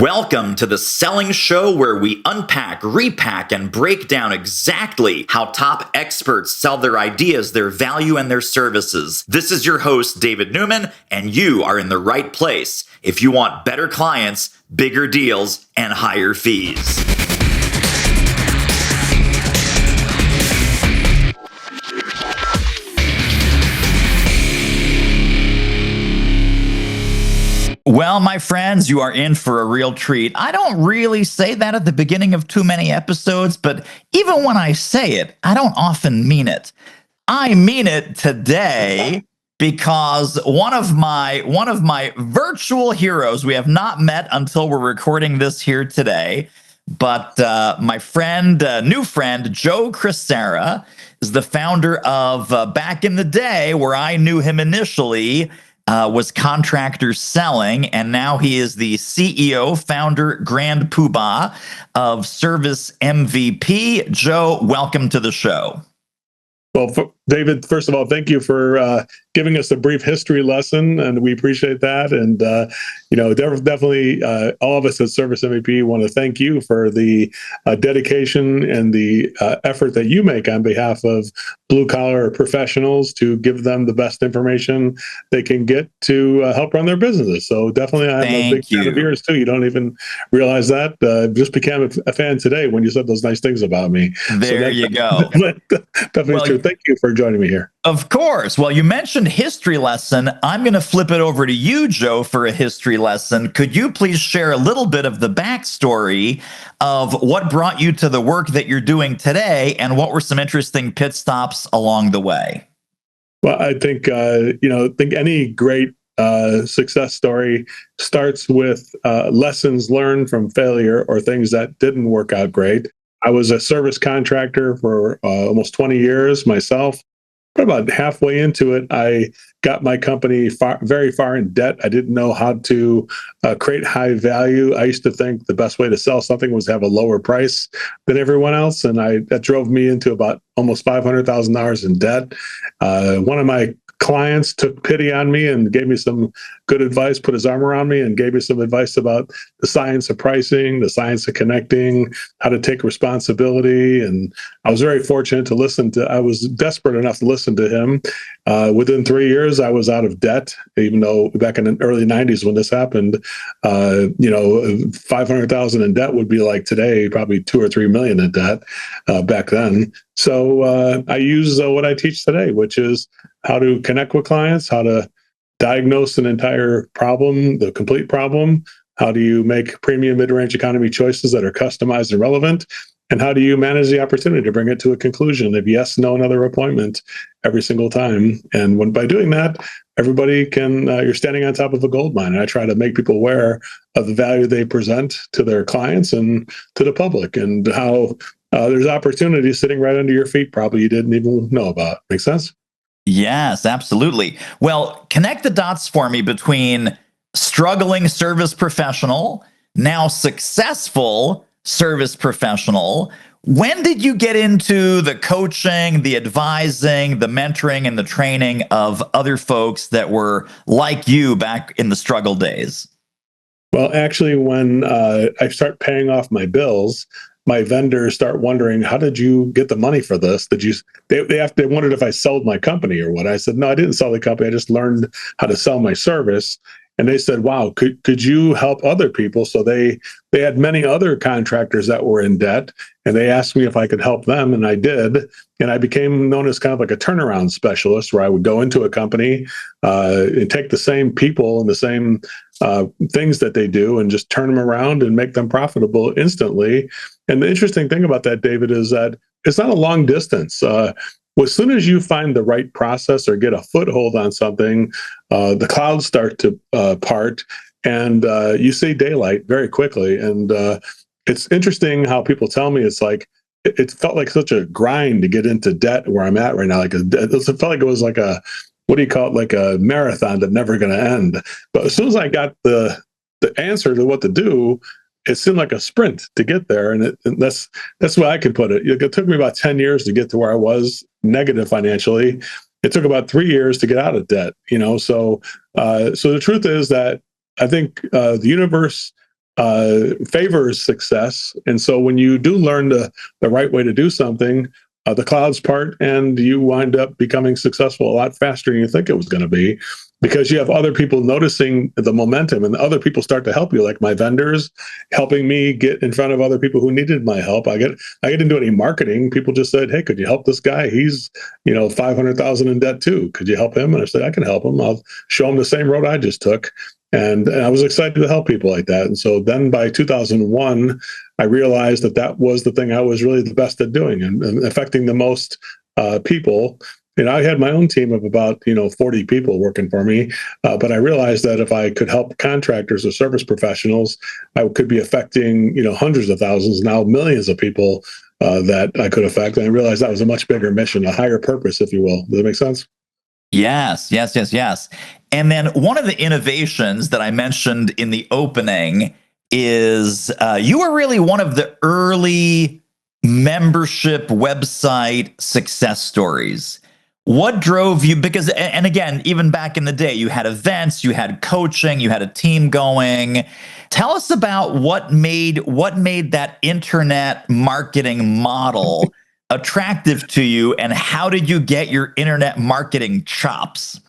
Welcome to the Selling Show, where we unpack, repack, and break down exactly how top experts sell their ideas, their value, and their services. This is your host, David Newman, and you are in the right place if you want better clients, bigger deals, and higher fees. Well, my friends, you are in for a real treat. I don't really say that at the beginning of too many episodes, but even when I say it, I don't often mean it. I mean it today because one of my virtual heroes, we have not met until we're recording this here today, but my friend, new friend, Joe Crisara, is the founder of back in the day where I knew him initially, was Contractor Selling, and now he is the CEO, founder, grand poobah of Service MVP. Joe, welcome to the show. Well, David, first of all, thank you for giving us a brief history lesson, and we appreciate that. And, definitely all of us at Service MVP want to thank you for the dedication and the effort that you make on behalf of blue-collar professionals to give them the best information they can get to help run their businesses. So definitely I'm a big fan of yours, too. You don't even realize that. Just became a fan today when you said those nice things about me. There you go. Definitely true. Thank you for joining me here. Of course. Well, you mentioned history lesson. I'm going to flip it over to you, Joe, for a history lesson. Could you please share a little bit of the backstory of what brought you to the work that you're doing today, and what were some interesting pit stops along the way? Well, I think any great success story starts with lessons learned from failure or things that didn't work out great. I was a service contractor for almost 20 years myself. But about halfway into it, I got my company very far in debt. I didn't know how to create high value. I used to think the best way to sell something was to have a lower price than everyone else. And that drove me into about almost $500,000 in debt. One of my clients took pity on me and gave me some good advice, put his arm around me and gave me some advice about the science of pricing, the science of connecting, how to take responsibility. And I was very fortunate I was desperate enough to listen to him. Within 3 years, I was out of debt, even though back in the early 90s when this happened, 500,000 in debt would be like today, probably 2 or 3 million in debt back then. So I use what I teach today, which is how to connect with clients, how to diagnose an entire problem, the complete problem. How do you make premium mid-range economy choices that are customized and relevant? And how do you manage the opportunity to bring it to a conclusion of yes, no, another appointment every single time? And by doing that, everybody you're standing on top of a gold mine. And I try to make people aware of the value they present to their clients and to the public, and how there's opportunities sitting right under your feet probably you didn't even know about. Make sense? Yes, absolutely. Well, connect the dots for me between struggling service professional, now successful service professional. When did you get into the coaching, the advising, the mentoring, and the training of other folks that were like you back in the struggle days? Well, actually, when I start paying off my bills, my vendors start wondering, how did you get the money for this? They wondered if I sold my company or what. I said, no, I didn't sell the company. I just learned how to sell my service. And they said, wow, could you help other people? So they had many other contractors that were in debt, and they asked me if I could help them, and I did. And I became known as kind of like a turnaround specialist, where I would go into a company and take the same people and the same things that they do and just turn them around and make them profitable instantly. And the interesting thing about that, David, is that it's not a long distance. As soon as you find the right process or get a foothold on something, the clouds start to part, and you see daylight very quickly. And it's interesting how people tell me it's like, it felt like such a grind to get into debt where I'm at right now. It felt like it was like like a marathon that's never going to end. But as soon as I got the answer to what to do, it seemed like a sprint to get there. And that's the way I could put it. It took me about 10 years to get to where I was negative financially. It took about 3 years to get out of debt, So the truth is that I think the universe favors success. And so when you do learn the right way to do something, the clouds part and you wind up becoming successful a lot faster than you think it was going to be, because you have other people noticing the momentum and other people start to help you, like my vendors helping me get in front of other people who needed my help. I didn't do any marketing. People just said, "Hey, could you help this guy? He's, 500,000 in debt too. Could you help him?" And I said, "I can help him. I'll show him the same road I just took." And I was excited to help people like that. And so then by 2001, I realized that was the thing I was really the best at doing and affecting the most people. I had my own team of about 40 people working for me, but I realized that if I could help contractors or service professionals, I could be affecting hundreds of thousands, now millions of people that I could affect. And I realized that was a much bigger mission, a higher purpose, if you will. Does that make sense? Yes, yes, yes, yes. And then one of the innovations that I mentioned in the opening is you were really one of the early membership website success stories. What drove you? Because, and again, even back in the day, you had events, you had coaching, you had a team going. Tell us about what made that internet marketing model attractive to you, and how did you get your internet marketing chops?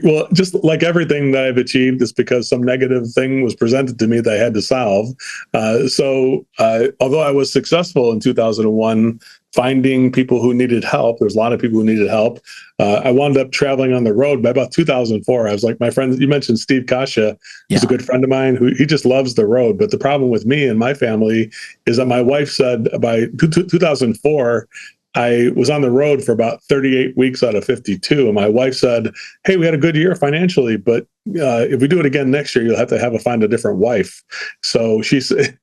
Well, just like everything that I've achieved, it's because some negative thing was presented to me that I had to solve. Although I was successful in 2001, finding people who needed help, there's a lot of people who needed help. I wound up traveling on the road by about 2004. I was like, my friend, you mentioned Steve Kasha, who's a good friend of mine, who he just loves the road. But the problem with me and my family is that my wife said by 2004, I was on the road for about 38 weeks out of 52. And my wife said, "Hey, we had a good year financially, but if we do it again next year, you'll have to find a different wife." So she said,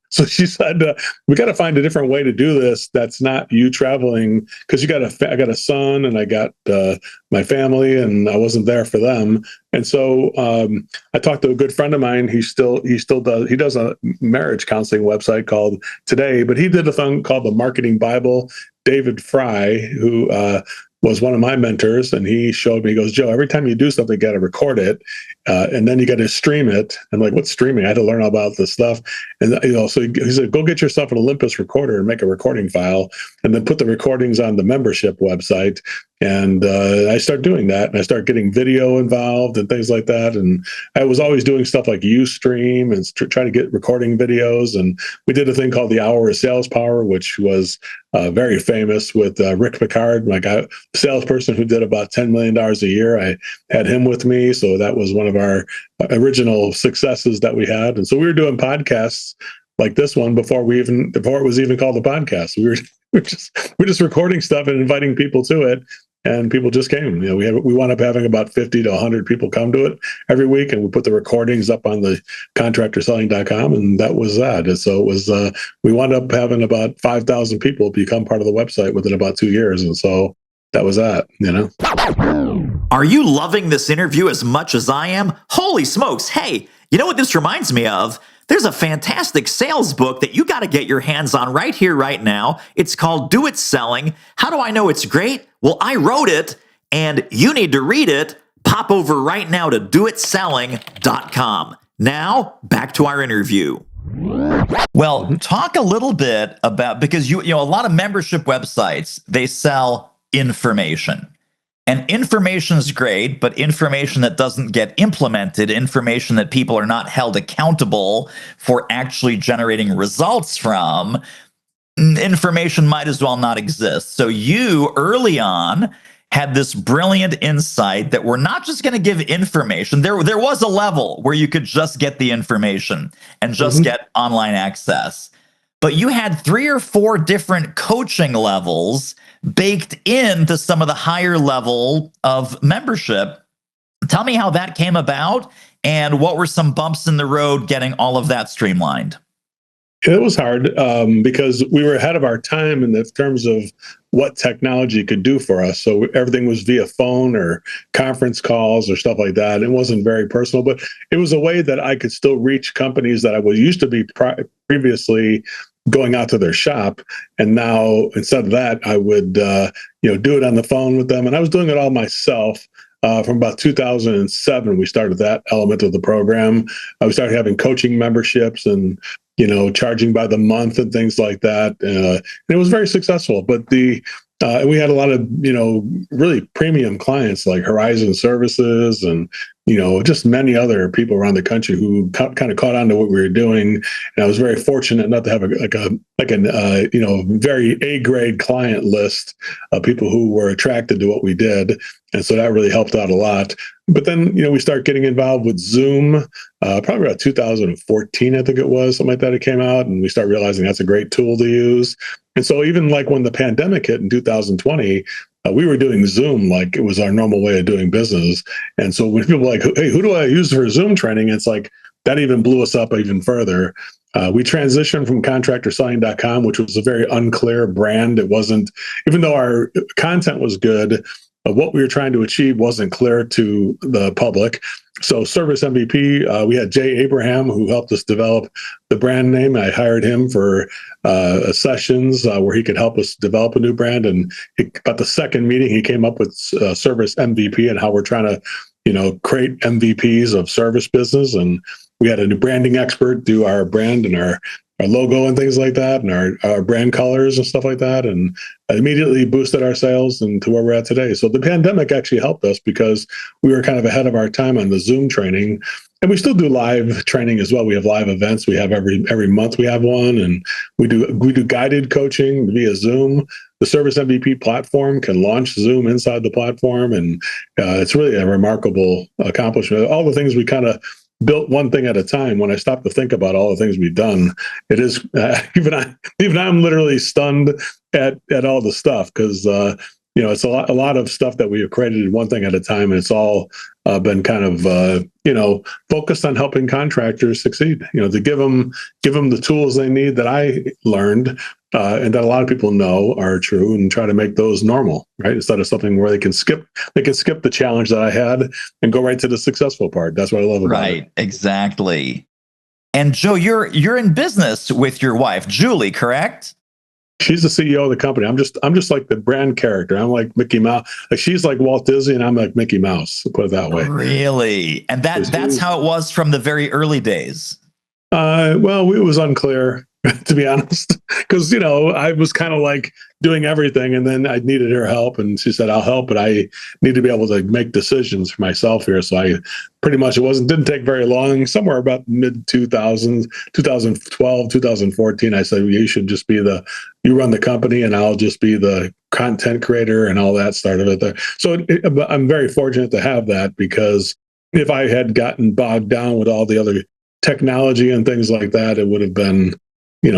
"We got to find a different way to do this. That's not you traveling, because I got a son and I got my family, and I wasn't there for them." And so I talked to a good friend of mine. He does a marriage counseling website called Today, but he did a thing called the Marketing Bible. David Fry, who was one of my mentors, and he showed me, he goes, "Joe, every time you do something, you got to record it, and then you got to stream it." I'm like, "What's streaming?" I had to learn all about this stuff. And so he said, "Go get yourself an Olympus recorder and make a recording file, and then put the recordings on the membership website." And I started doing that, and I started getting video involved and things like that. And I was always doing stuff like Ustream and try to get recording videos. And we did a thing called the Hour of Sales Power, which was very famous with Rick Picard, like a salesperson who did about $10 million a year. I had him with me. So that was one of our original successes that we had. And so we were doing podcasts like this one before it was even called a podcast. We're just recording stuff and inviting people to it. And people just came. We wound up having about 50 to 100 people come to it every week, and we put the recordings up on the contractorselling.com, and that was that. And so it was. We wound up having about 5,000 people become part of the website within about 2 years, and so that was that. Are you loving this interview as much as I am? Holy smokes! Hey, you know what this reminds me of? There's a fantastic sales book that you got to get your hands on right here, right now. It's called Do It Selling. How do I know it's great? Well, I wrote it, and you need to read it. Pop over right now to doitselling.com. Now, back to our interview. Well, talk a little bit about, because a lot of membership websites, they sell information. And information is great, but information that doesn't get implemented, information that people are not held accountable for actually generating results from, information might as well not exist. So you early on had this brilliant insight that we're not just going to give information. There was a level where you could just get the information and just get online access. But you had 3 or 4 different coaching levels baked into some of the higher level of membership. Tell me how that came about, and what were some bumps in the road getting all of that streamlined? It was hard because we were ahead of our time in the terms of what technology could do for us. So everything was via phone or conference calls or stuff like that. It wasn't very personal, but it was a way that I could still reach companies that I was used to be previously going out to their shop. And now instead of that, I would do it on the phone with them. And I was doing it all myself. from about 2007, we started that element of the program. We started having coaching memberships and, charging by the month and things like that. And it was very successful. But we had a lot of, really premium clients like Horizon Services and, just many other people around the country who kind of caught on to what we were doing. And I was very fortunate not to have a very A-grade client list of people who were attracted to what we did. And so that really helped out a lot. But then, we start getting involved with Zoom, probably about 2014, I think it was, something like that. It came out, and we start realizing that's a great tool to use. And so even like when the pandemic hit in 2020, we were doing Zoom like it was our normal way of doing business. And so when people are like, hey, who do I use for Zoom training? It's like that even blew us up even further. We transitioned from contractorselling.com, which was a very unclear brand. It wasn't, even though our content was good, what we were trying to achieve wasn't clear to the public. So Service MVP, we had Jay Abraham, who helped us develop the brand name. I hired him for sessions where he could help us develop a new brand. And about the second meeting, he came up with Service MVP and how we're trying to, create MVPs of service business. And we had a new branding expert do our brand and our logo and things like that, and our brand colors and stuff like that, and immediately boosted our sales and to where we're at today. So the pandemic actually helped us because we were kind of ahead of our time on the Zoom training. And we still do live training as well. We have live events. We have every month we have one, and we do guided coaching via Zoom. The Service MVP platform can launch Zoom inside the platform, and it's really a remarkable accomplishment. All the things we kind of built one thing at a time. When I stop to think about all the things we've done, it is even I'm literally stunned at all the stuff, because it's a lot of stuff that we have created one thing at a time, and it's all been kind of focused on helping contractors succeed. To give them the tools they need that I learned. And that a lot of people know are true, and try to make those normal, right? Instead of something where they can skip the challenge that I had and go right to the successful part. That's what I love about it. Right, exactly. And Joe, you're in business with your wife, Julie, correct? She's the CEO of the company. I'm just like the brand character. I'm like Mickey Mouse. Like she's like Walt Disney, and I'm like Mickey Mouse. Put it that way. Really? And that's how it was from the very early days. Well, it was unclear, to be honest, because I was kind of like doing everything, and then I needed her help, and she said, "I'll help, but I need to be able to make decisions for myself here." So I pretty much didn't take very long. Somewhere about mid 2000s, 2012, 2014, I said, "You should just you run the company, and I'll just be the content creator," and all that started it there. So I'm very fortunate to have that, because if I had gotten bogged down with all the other technology and things like that, it would have been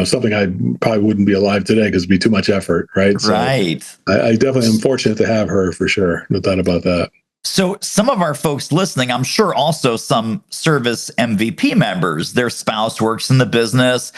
something I probably wouldn't be alive today, because it'd be too much effort, right? Right. So I definitely am fortunate to have her, for sure. No doubt about that. So some of our folks listening, I'm sure also some Service MVP members, their spouse works in the business.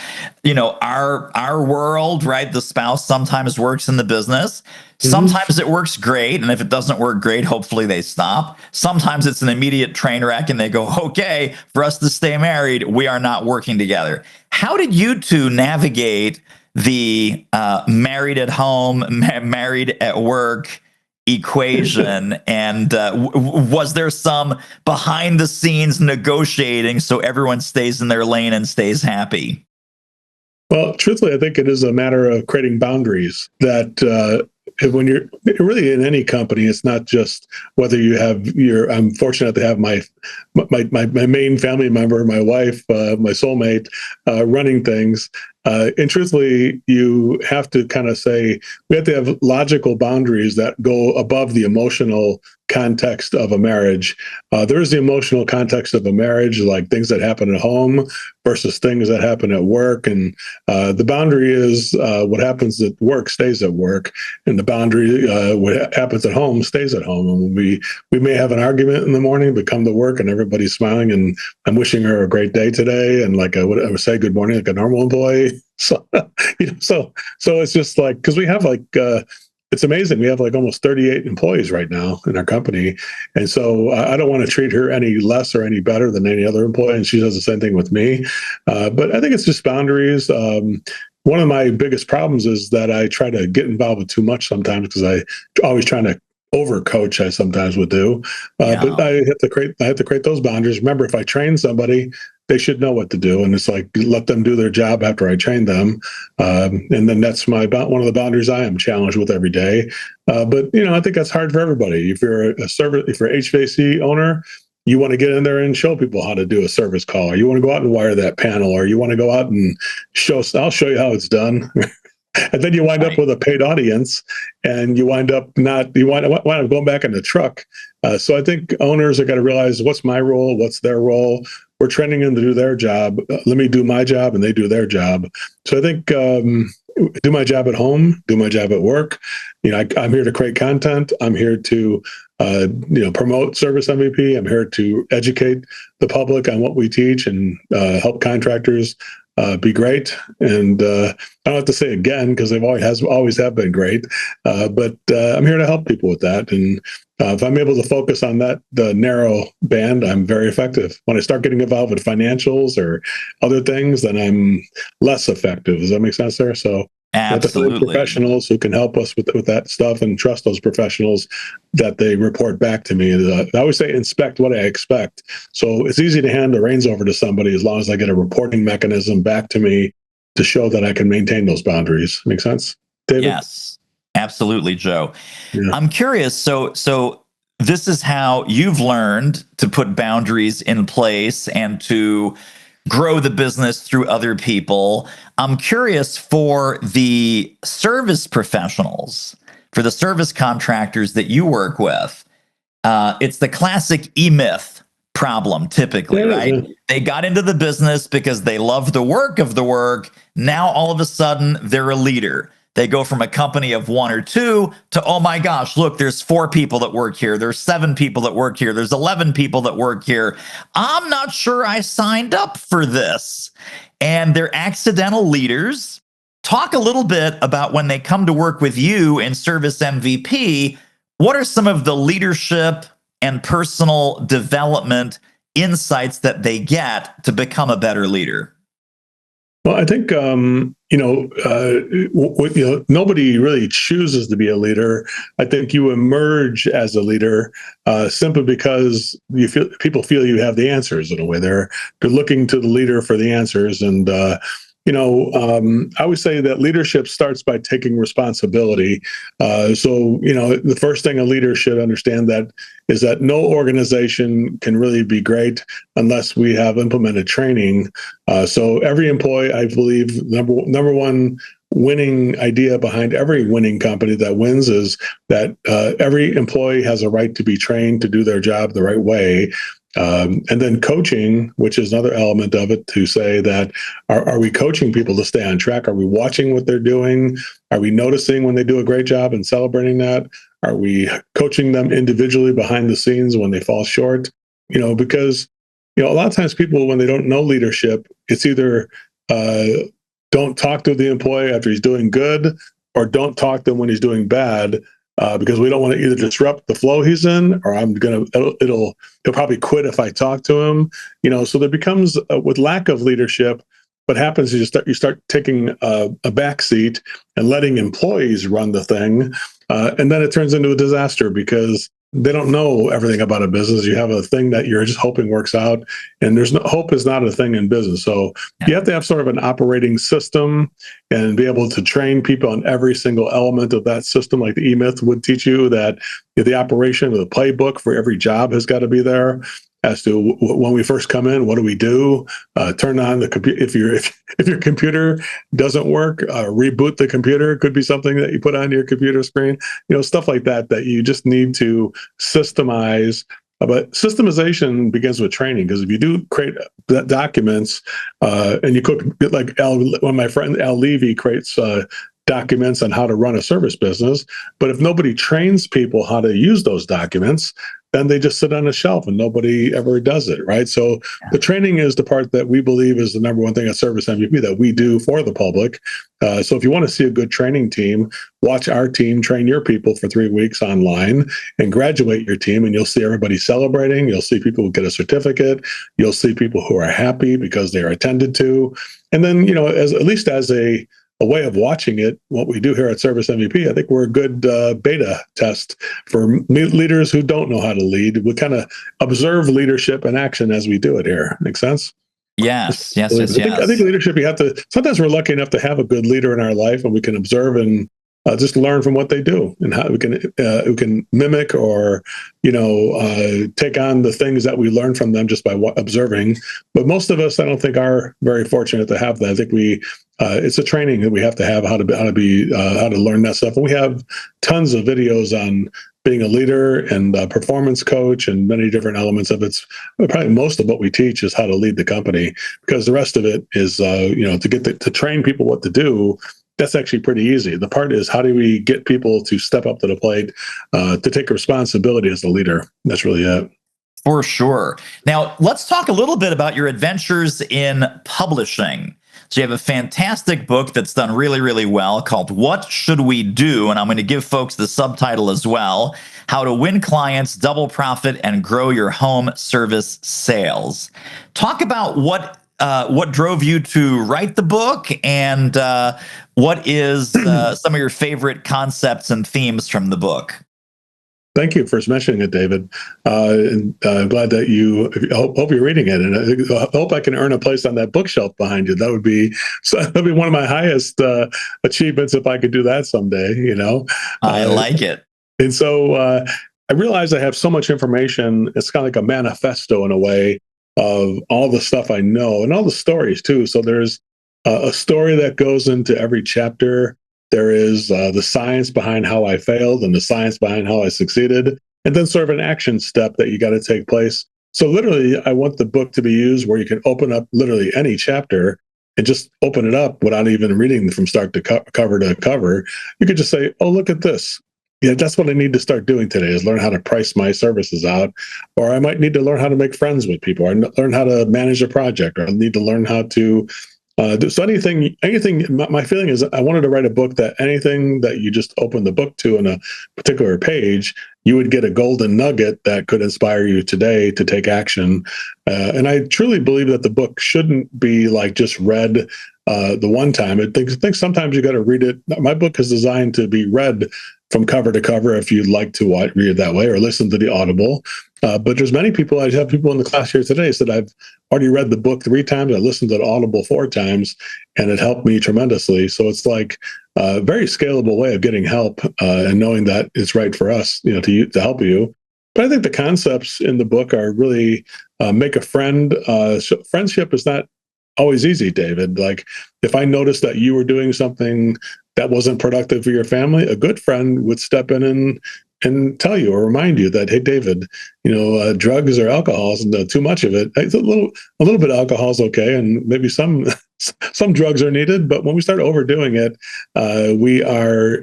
Our world, right? The spouse sometimes works in the business. Sometimes it works great. And if it doesn't work great, hopefully they stop. Sometimes it's an immediate train wreck and they go, okay, for us to stay married, we are not working together. How did you two navigate the married at home, married at work equation? And was there some behind the scenes negotiating so everyone stays in their lane and stays happy? Well, truthfully, I think it is a matter of creating boundaries that when you're really in any company, it's not just whether I'm fortunate to have my main family member, my wife, my soulmate, running things. And truthfully, you have to kind of say, we have to have logical boundaries that go above the emotional context of a marriage. There is the emotional context of a marriage, like things that happen at home versus things that happen at work. And the boundary is what happens at work stays at work, and the boundary, what happens at home stays at home. And we may have an argument in the morning, but come to work and everybody's smiling, and I'm wishing her a great day today, and like I would say good morning like a normal employee. So so it's just like, because we have it's amazing. We have like almost 38 employees right now in our company. And so I don't want to treat her any less or any better than any other employee. And she does the same thing with me. But I think it's just boundaries. One of my biggest problems is that I try to get involved with too much sometimes, because I always trying to overcoach I sometimes would do. But Yeah. I have to create those boundaries. Remember, if I train somebody, they should know what to do, and it's like let them do their job after I train them. And then that's one of the boundaries I am challenged with every day. But I think that's hard for everybody. If you're if you're an HVAC owner, you want to get in there and show people how to do a service call, or you want to go out and wire that panel, or you want to go out and I'll show you how it's done. And then you wind up Right. with a paid audience, and you wind up going back in the truck. So I think owners are going to realize, what's my role, what's their role. We're training them to do their job. Let me do my job, and they do their job. So I think do my job at home, do my job at work. I'm here to create content. I'm here to promote Service MVP. I'm here to educate the public on what we teach and help contractors be great. And I don't have to say again, because they've always have been great. But I'm here to help people with that. And if I'm able to focus on the narrow band, I'm very effective. When I start getting involved with financials or other things, then I'm less effective. Does that make sense there? So we have to find Absolutely. professionals who can help us with that stuff, and trust those professionals that they report back to me. I always say inspect what I expect. So it's easy to hand the reins over to somebody as long as I get a reporting mechanism back to me to show that I can maintain those boundaries. Make sense, David? Yes. Absolutely, Joe. Yeah. I'm curious. So this is how you've learned to put boundaries in place and to grow the business through other people. I'm curious for the service professionals, for the service contractors that you work with. It's the classic E-myth problem, typically, Yeah, it is, right? yeah. They got into the business because they love the work of the work. Now, all of a sudden, they're a leader. They go from a company of one or two to, oh my gosh, look, there's 4 people that work here. There's 7 people that work here. There's 11 people that work here. I'm not sure I signed up for this. And they're accidental leaders. Talk a little bit about when they come to work with you in Service MVP. What are some of the leadership and personal development insights that they get to become a better leader? Well, I think nobody really chooses to be a leader. I think you emerge as a leader simply because people feel you have the answers in a way. They're looking to the leader for the answers, and I always say that leadership starts by taking responsibility. The first thing a leader should understand that is that no organization can really be great unless we have implemented training. So every employee, I believe, number one winning idea behind every winning company that wins is that every employee has a right to be trained to do their job the right way. And then coaching, which is another element of it, to say that are we coaching people to stay on track? Are we watching what they're doing? Are we noticing when they do a great job and celebrating that? Are we coaching them individually behind the scenes when they fall short? Because a lot of times people, when they don't know leadership, it's either don't talk to the employee after he's doing good, or don't talk to him when he's doing bad. Because we don't want to either disrupt the flow he's in, or he'll probably quit if I talk to him. So there becomes with lack of leadership, what happens is you start taking a back seat and letting employees run the thing, and then it turns into a disaster because they don't know everything about a business. You have a thing that you're just hoping works out, and hope is not a thing in business. So you have to have sort of an operating system and be able to train people on every single element of that system. Like the E-Myth would teach you that the operation of the playbook for every job has got to be there. As to when we first come in, what do we do? Turn on the computer. If your computer doesn't work, reboot the computer. It could be something that you put on your computer screen. Stuff like that you just need to systemize. But systemization begins with training, because if you do create documents, and you could, like when my friend Al Levy creates documents on how to run a service business, but if nobody trains people how to use those documents, then they just sit on a shelf and nobody ever does it, right? So the training is the part that we believe is the number one thing at Service MVP that we do for the public. So if you want to see a good training team, watch our team train your people for 3 weeks online and graduate your team, and you'll see everybody celebrating. You'll see people get a certificate. You'll see people who are happy because they are attended to. And then, at least as a a way of watching it, what we do here at Service MVP, I think we're a good beta test for leaders who don't know how to lead. We kind of observe leadership in action as we do it here. Make sense? Yes, yes, yes, I think yes. leadership, you have to, sometimes we're lucky enough to have a good leader in our life and we can observe and just learn from what they do and how we can mimic or, take on the things that we learn from them just by observing. But most of us, I don't think, are very fortunate to have that. I think it's a training that we have to have how to learn that stuff. And we have tons of videos on being a leader and a performance coach and many different elements of it. Probably most of what we teach is how to lead the company, because the rest of it is, to train people what to do. That's actually pretty easy. The part is, how do we get people to step up to the plate, to take responsibility as a leader? That's really it. For sure. Now, let's talk a little bit about your adventures in publishing. So you have a fantastic book that's done really, really well called What Should We Do? And I'm going to give folks the subtitle as well: How to Win Clients, Double Profit, and Grow Your Home Service Sales. Talk about what drove you to write the book, and what is some of your favorite concepts and themes from the book. Thank you for mentioning it, David. And I'm glad that hope you're reading it, and I hope I can earn a place on that bookshelf behind you. That'd be one of my highest achievements if I could do that someday. I like it. And so I realize I have so much information. It's kind of like a manifesto in a way of all the stuff I know and all the stories too. So there's a story that goes into every chapter. There is the science behind how I failed and the science behind how I succeeded, and then sort of an action step that you got to take place. So literally, I want the book to be used where you can open up literally any chapter and just open it up without even reading from start to cover to cover. You could just say, oh, look at this. Yeah, that's what I need to start doing today, is learn how to price my services out. Or I might need to learn how to make friends with people, or learn how to manage a project, or I need to learn how to so anything. My feeling is I wanted to write a book that anything that you just open the book to in a particular page, you would get a golden nugget that could inspire you today to take action. And I truly believe that the book shouldn't be like just read the one time. I think sometimes you got to read it. My book is designed to be read from cover to cover if you'd like to read it that way, or listen to the Audible. But there's many people, I have people in the class here today said, I've already read the book 3 times. I listened to the Audible 4 times, and it helped me tremendously. So it's like a very scalable way of getting help, and knowing that it's right for us, to help you. But I think the concepts in the book are really make a friend. So friendship is not always easy, David. Like, if I noticed that you were doing something that wasn't productive for your family, a good friend would step in and tell you or remind you that, hey, David, drugs or alcohol, too much of it. A little bit of alcohol is okay, and maybe some drugs are needed. But when we start overdoing it, we're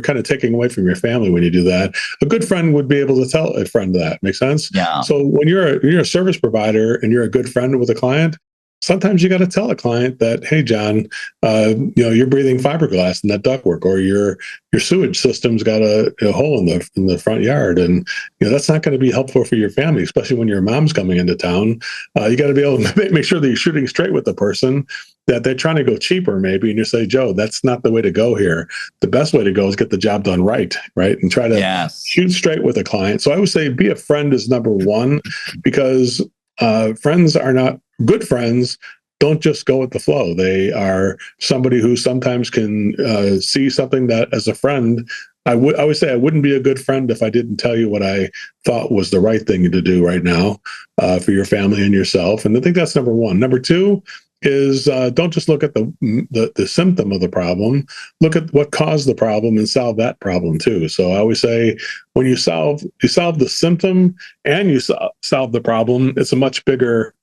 kind of taking away from your family when you do that. A good friend would be able to tell a friend that. Make sense? Yeah. So when you're a service provider and you're a good friend with a client, sometimes you got to tell a client that, hey, John, you're breathing fiberglass in that ductwork, or your sewage system's got a hole in the front yard, and that's not going to be helpful for your family, especially when your mom's coming into town. You got to be able to make sure that you're shooting straight with the person, that they're trying to go cheaper maybe, and you say, Joe, that's not the way to go here. The best way to go is get the job done right, and try to shoot straight with a client. So I would say be a friend is number one, because friends are not good friends. Don't just go with the flow. They are somebody who sometimes can see something that, as a friend, I would say I wouldn't be a good friend if I didn't tell you what I thought was the right thing to do right now for your family and yourself. And I think that's number one. Number two is don't just look at the symptom of the problem. Look at what caused the problem and solve that problem too. So I always say, when you solve the symptom and you solve the problem, it's a much bigger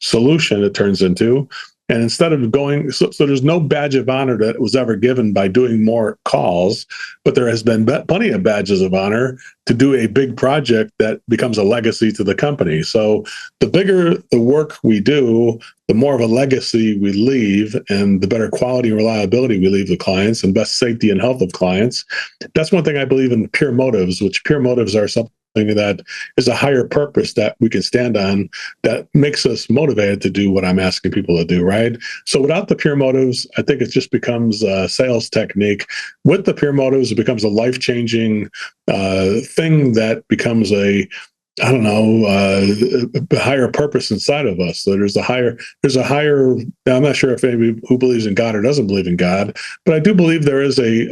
solution it turns into. And instead of going, so there's no badge of honor that was ever given by doing more calls, but there has been plenty of badges of honor to do a big project that becomes a legacy to the company. So the bigger the work we do, the more of a legacy we leave, and the better quality and reliability we leave the clients, and best safety and health of clients. That's one thing I believe in, pure motives, which pure motives are something something that is a higher purpose that we can stand on, that makes us motivated to do what I'm asking people to do, right? So without the pure motives, I think it just becomes a sales technique. With the pure motives, it becomes a life-changing thing that becomes a, I don't know, a higher purpose inside of us. So there's a higher. I'm not sure if anybody who believes in God or doesn't believe in God, but I do believe there is a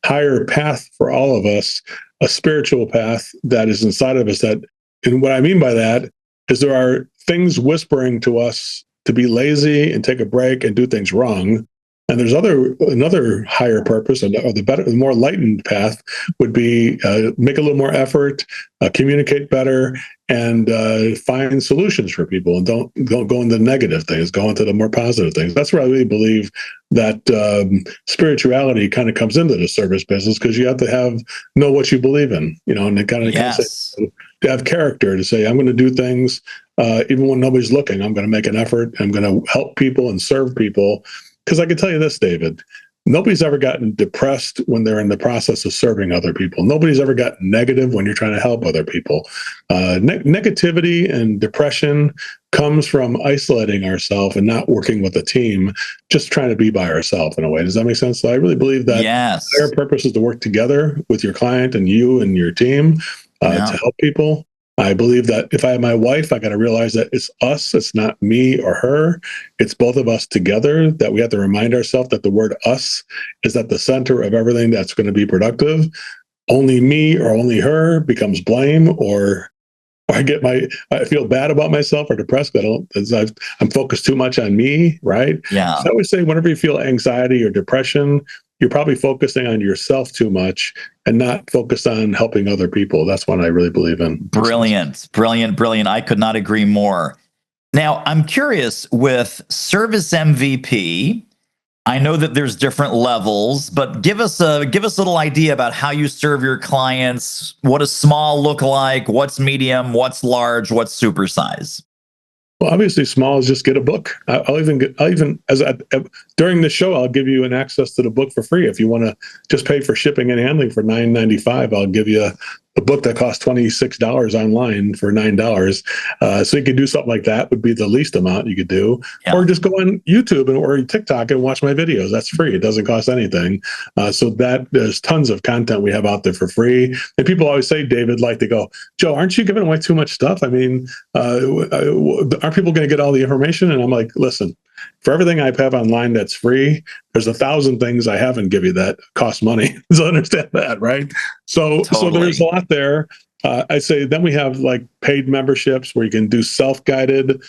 higher path for all of us, a spiritual path that is inside of us. And what I mean by that is there are things whispering to us to be lazy and take a break and do things wrong. And there's another higher purpose, or the more enlightened path would be make a little more effort, communicate better, and find solutions for people, and don't go into the negative things, go into the more positive things. That's where I really believe that spirituality kind of comes into the service business, because you have to know what you believe in, and it kind of Yes. to have character, to say, I'm going to do things even when nobody's looking. I'm going to make an effort. I'm going to help people and serve people. Because I can tell you this, David, nobody's ever gotten depressed when they're in the process of serving other people. Nobody's ever gotten negative when you're trying to help other people. Negativity and depression comes from isolating ourselves and not working with a team, just trying to be by ourselves in a way. Does that make sense? So I really believe that Yes. our purpose is to work together with your client and you and your team Yeah. to help people. I believe that if I have my wife, I got to realize that it's us. It's not me or her. It's both of us together, that we have to remind ourselves that the word us is at the center of everything that's going to be productive. Only me or only her becomes blame, or I feel bad about myself or depressed. I'm focused too much on me, right? Yeah. So I always say, whenever you feel anxiety or depression, you're probably focusing on yourself too much and not focused on helping other people. That's what I really believe in. Brilliant. Brilliant. Brilliant. I could not agree more. Now, I'm curious with Service MVP. I know that there's different levels, but give us a little idea about how you serve your clients. What does small look like? What's medium? What's large? What's supersize? Well, obviously, small is just get a book. During the show, I'll give you an access to the book for free. If you want to just pay for shipping and handling for $9.95, I'll give you a book that costs $26 online for $9. So you could do something like that. Would be the least amount you could do, or just go on YouTube or TikTok and watch my videos. That's free. It doesn't cost anything. So that there's tons of content we have out there for free. And people always say, David, like they go, Joe, aren't you giving away too much stuff? I mean, aren't people going to get all the information? And I'm like, listen, for everything I have online that's free, there's 1,000 things I haven't give you that cost money. So understand that, right? So there's a lot there. I say then we have like paid memberships where you can do self-guided.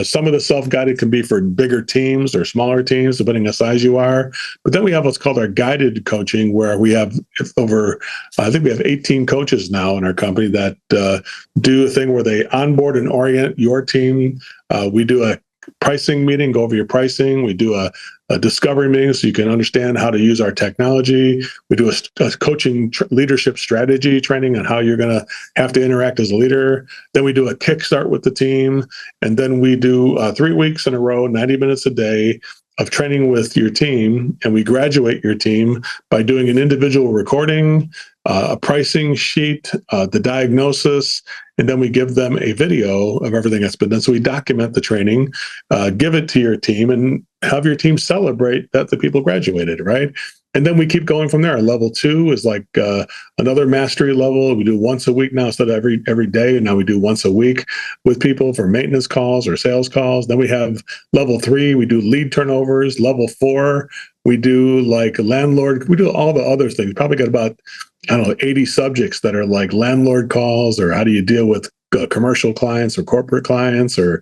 Some of the self-guided can be for bigger teams or smaller teams, depending on the size you are. But then we have what's called our guided coaching, where we have I think we have 18 coaches now in our company that do a thing where they onboard and orient your team. We do a pricing meeting, go over your pricing. We do a discovery meeting so you can understand how to use our technology. We do a coaching leadership strategy training on how you're going to have to interact as a leader. Then we do a kickstart with the team. And then we do 3 weeks in a row, 90 minutes a day of training with your team. And we graduate your team by doing an individual recording, a pricing sheet, the diagnosis, and then we give them a video of everything that's been done. So we document the training, give it to your team, and have your team celebrate that the people graduated, right? And then we keep going from there. Level 2 is like another mastery level. We do once a week now instead of every day. And now we do once a week with people for maintenance calls or sales calls. Then we have level 3. We do lead turnovers. Level 4, we do like landlord. We do all the other things. Probably got about, I don't know, 80 subjects that are like landlord calls, or how do you deal with commercial clients or corporate clients, or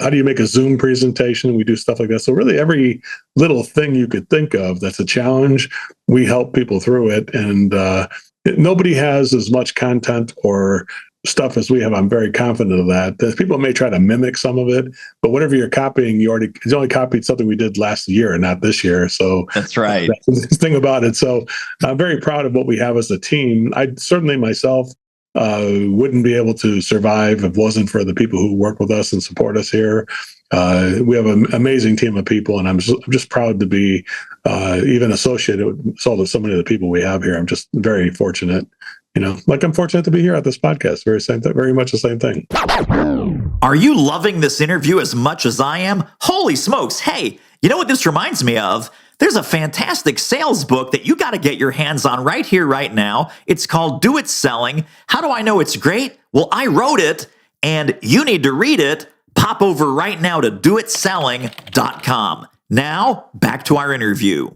how do you make a Zoom presentation? We do stuff like that. So really every little thing you could think of that's a challenge, we help people through it. And nobody has as much content or stuff as we have. I'm very confident of that. People may try to mimic some of it, but whatever you're copying, you only copied something we did last year and not this year. So that's right. That's the thing about it. So I'm very proud of what we have as a team. I certainly myself wouldn't be able to survive if it wasn't for the people who work with us and support us here. We have an amazing team of people, and I'm just proud to be even associated with so many of the people we have here. I'm just very fortunate. Like I'm fortunate to be here at this podcast. Very much the same thing. Are you loving this interview as much as I am? Holy smokes. Hey, you know what this reminds me of? There's a fantastic sales book that you got to get your hands on right here, right now. It's called Do It Selling. How do I know it's great? Well, I wrote it and you need to read it. Pop over right now to doitselling.com. Now, back to our interview.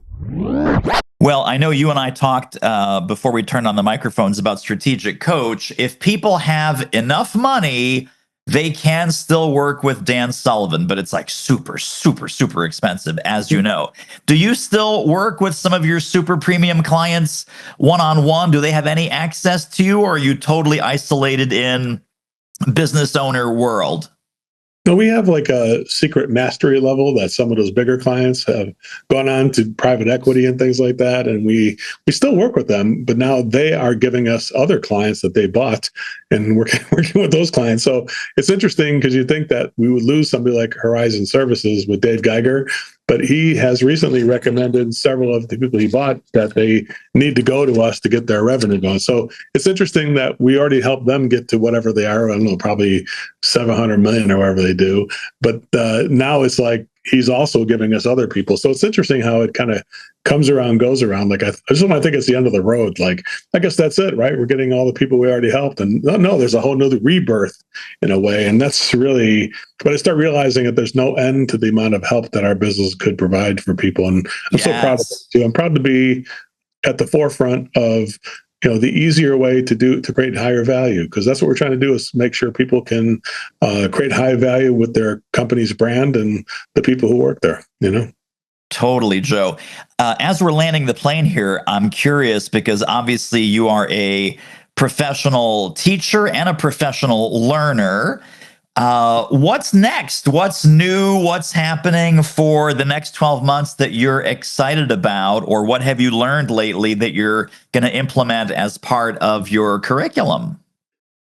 Well, I know you and I talked before we turned on the microphones about Strategic Coach. If people have enough money, they can still work with Dan Sullivan, but it's like super, super, super expensive, as you know. Do you still work with some of your super premium clients one-on-one? Do they have any access to you, or are you totally isolated in business owner world? No, we have like a secret mastery level that some of those bigger clients have gone on to private equity and things like that. And we still work with them, but now they are giving us other clients that they bought and working with those clients. So it's interesting because you think that we would lose somebody like Horizon Services with Dave Geiger, but he has recently recommended several of the people he bought that they need to go to us to get their revenue going. So it's interesting that we already helped them get to whatever they are. I don't know, probably 700 million or whatever they do. But now it's like he's also giving us other people. So it's interesting how it kind of comes around, goes around. Like I just don't think it's the end of the road. Like, I guess that's it, right? We're getting all the people we already helped. And no, there's a whole nother rebirth in a way. And that's really, but I start realizing that there's no end to the amount of help that our business could provide for people. And I'm so proud of it too. I'm proud to be at the forefront of the easier way to create higher value, because that's what we're trying to do, is make sure people can create high value with their company's brand and the people who work there. Totally, Joe. As we're landing the plane here, I'm curious because obviously you are a professional teacher and a professional learner. What's next? What's new? What's happening for the next 12 months that you're excited about? Or what have you learned lately that you're going to implement as part of your curriculum?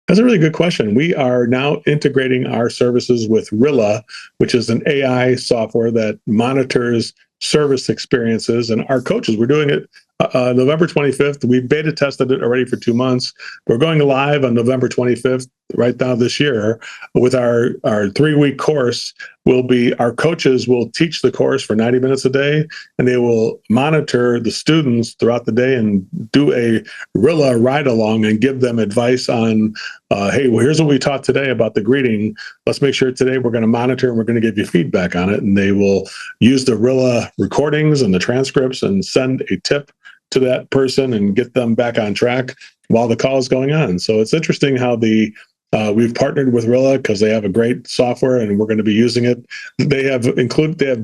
That's a really good question. We are now integrating our services with Rilla, which is an AI software that monitors service experiences. And our coaches, we're doing it November 25th. We beta tested it already for 2 months. We're going live on November 25th, right now this year, with our 3-week course. Our coaches will teach the course for 90 minutes a day, and they will monitor the students throughout the day and do a Rilla ride along and give them advice on, hey, well, here's what we taught today about the greeting. Let's make sure today we're going to monitor and we're going to give you feedback on it. And they will use the Rilla recordings and the transcripts and send a tip to that person and get them back on track while the call is going on. So it's interesting how we've partnered with Rilla because they have a great software and we're going to be using it. They have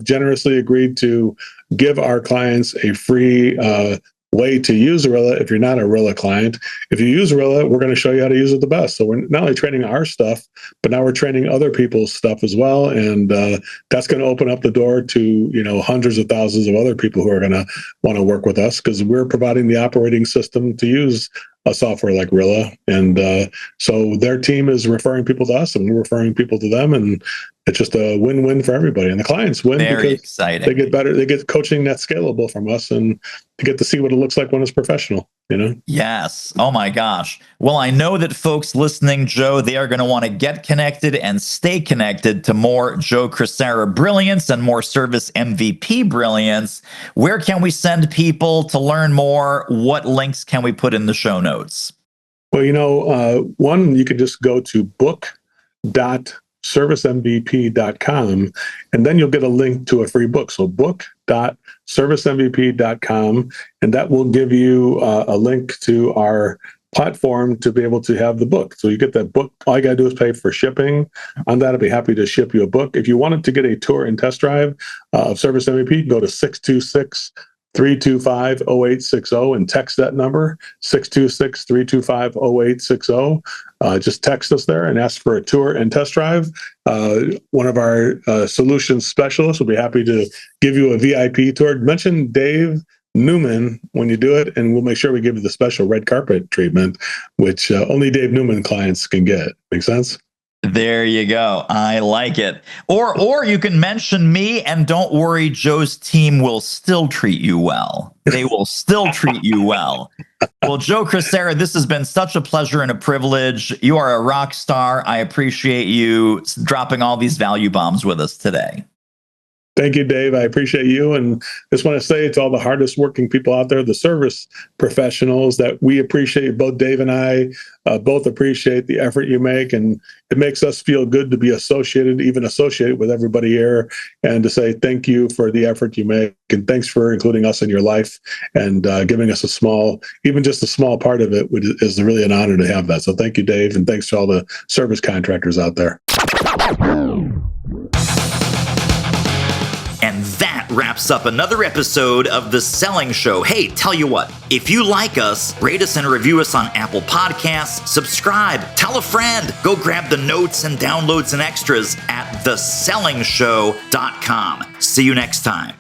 generously agreed to give our clients a free way to use Rilla if you're not a Rilla client. If you use Rilla, we're going to show you how to use it the best. So we're not only training our stuff, but now we're training other people's stuff as well. And that's going to open up the door to, hundreds of thousands of other people who are going to want to work with us, because we're providing the operating system to use a software like Rilla. And so their team is referring people to us and we're referring people to them. And it's just a win-win for everybody. And the clients win. Very because exciting. They get better. They get coaching that's scalable from us, and they get to see what it looks like when it's professional, Yes. Oh my gosh. Well, I know that folks listening, Joe, they are going to want to get connected and stay connected to more Joe Crisara brilliance and more service MVP brilliance. Where can we send people to learn more? What links can we put in the show notes? Well, one, you can just go to book.servicemvp.com, and then you'll get a link to a free book. So book.servicemvp.com, and that will give you a link to our platform to be able to have the book. So you get that book. All you got to do is pay for shipping. On that, I'd be happy to ship you a book. If you wanted to get a tour and test drive of Service MVP, go to 626-325-0860 and text that number, 626-325-0860. Just text us there and ask for a tour and test drive. One of our solutions specialists will be happy to give you a VIP tour. Mention Dave Newman when you do it, and we'll make sure we give you the special red carpet treatment, which only Dave Newman clients can get. Make sense? There you go. I like it. Or you can mention me, and don't worry, Joe's team will still treat you well. They will still treat you well. Well, Joe Crisara, this has been such a pleasure and a privilege. You are a rock star. I appreciate you dropping all these value bombs with us today. Thank you, Dave. I appreciate you. And just want to say to all the hardest working people out there, the service professionals, that we appreciate, both Dave and I both appreciate the effort you make. And it makes us feel good to be associated with everybody here, and to say thank you for the effort you make. And thanks for including us in your life and giving us even just a small part of it is really an honor to have that. So thank you, Dave. And thanks to all the service contractors out there. And that wraps up another episode of The Selling Show. Hey, tell you what, if you like us, rate us and review us on Apple Podcasts, subscribe, tell a friend, go grab the notes and downloads and extras at thesellingshow.com. See you next time.